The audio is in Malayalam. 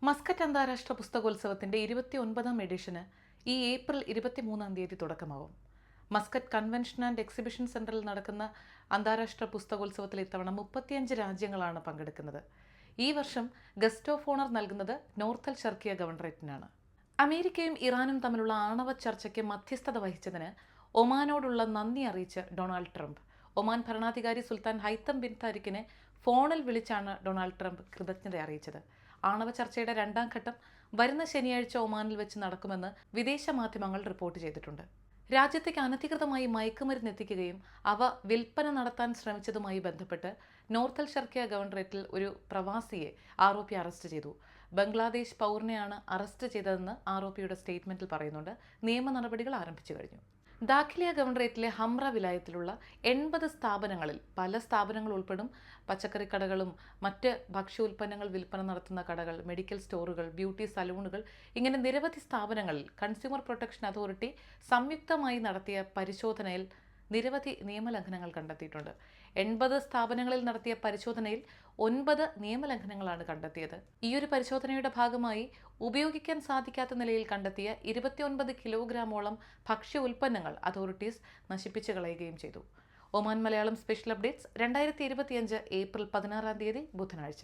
മസ്കറ്റ് അന്താരാഷ്ട്ര പുസ്തകോത്സവത്തിന്റെ 29ാം എഡിഷന് ഈ ഏപ്രിൽ 23-ാം തീയതി തുടക്കമാവും. മസ്കറ്റ് കൺവെൻഷൻ ആൻഡ് എക്സിബിഷൻ സെന്ററിൽ നടക്കുന്ന അന്താരാഷ്ട്ര പുസ്തകോത്സവത്തിൽ ഇത്തവണ 35 രാജ്യങ്ങളാണ് പങ്കെടുക്കുന്നത്. ഈ വർഷം ഗസ്റ്റ് ഓഫ് ഓണർ നൽകുന്നത് നോർത്തൽ ഷർക്കിയ ഗവർണറേറ്റിനാണ്. അമേരിക്കയും ഇറാനും തമ്മിലുള്ള ആണവ ചർച്ചയ്ക്ക് മധ്യസ്ഥത വഹിച്ചതിന് ഒമാനോടുള്ള നന്ദി അറിയിച്ച് ഡൊണാൾഡ് ട്രംപ്. ഒമാൻ ഭരണാധികാരി സുൽത്താൻ ഹൈത്തം ബിൻ താരിഖിനെ ഫോണിൽ വിളിച്ചാണ് ഡൊണാൾഡ് ട്രംപ് കൃതജ്ഞത അറിയിച്ചത്. ആണവ ചർച്ചയുടെ 2ാം ഘട്ടം വരുന്ന ശനിയാഴ്ച ഒമാനിൽ വെച്ച് നടക്കുമെന്ന് വിദേശ മാധ്യമങ്ങൾ റിപ്പോർട്ട് ചെയ്തിട്ടുണ്ട്. രാജ്യത്തേക്ക് അനധികൃതമായി മയക്കുമരുന്ന് എത്തിക്കുകയും അവ വിൽപ്പന നടത്താൻ ശ്രമിച്ചതുമായി ബന്ധപ്പെട്ട് നോർത്തൽ ഷർക്കിയ ഗവർണറേറ്റിൽ ഒരു പ്രവാസിയെ ആരോപി അറസ്റ്റ് ചെയ്തു. ബംഗ്ലാദേശ് പൗരനെയാണ് അറസ്റ്റ് ചെയ്തതെന്ന് ആരോപിയുടെ സ്റ്റേറ്റ്മെന്റിൽ പറയുന്നുണ്ട്. നിയമ നടപടികൾ ആരംഭിച്ചു കഴിഞ്ഞു. ദാഖിലിയ ഗവർണറേറ്റിലെ ഹംറ വിലായത്തിലുള്ള 80 സ്ഥാപനങ്ങളിൽ പല സ്ഥാപനങ്ങൾ ഉൾപ്പെടും. പച്ചക്കറിക്കടകളും മറ്റ് ഭക്ഷ്യോൽപ്പന്നങ്ങൾ വിൽപ്പന നടത്തുന്ന കടകൾ, മെഡിക്കൽ സ്റ്റോറുകൾ, ബ്യൂട്ടി സലൂണുകൾ, ഇങ്ങനെ നിരവധി സ്ഥാപനങ്ങളിൽ കൺസ്യൂമർ പ്രൊട്ടക്ഷൻ അതോറിറ്റി സംയുക്തമായി നടത്തിയ പരിശോധനയിൽ നിരവധി നിയമലംഘനങ്ങൾ കണ്ടെത്തിയിട്ടുണ്ട്. 80 സ്ഥാപനങ്ങളിൽ നടത്തിയ പരിശോധനയിൽ 9 നിയമലംഘനങ്ങളാണ് കണ്ടെത്തിയത്. ഈയൊരു പരിശോധനയുടെ ഭാഗമായി ഉപയോഗിക്കാൻ സാധിക്കാത്ത നിലയിൽ കണ്ടെത്തിയ 29 കിലോഗ്രാമോളം ഭക്ഷ്യ ഉൽപ്പന്നങ്ങൾ അതോറിറ്റീസ് നശിപ്പിച്ചു കളയുകയും ചെയ്തു. Oman Malayalam special updates 2025 April 16-ാം തീയതി ബുധനാഴ്ച.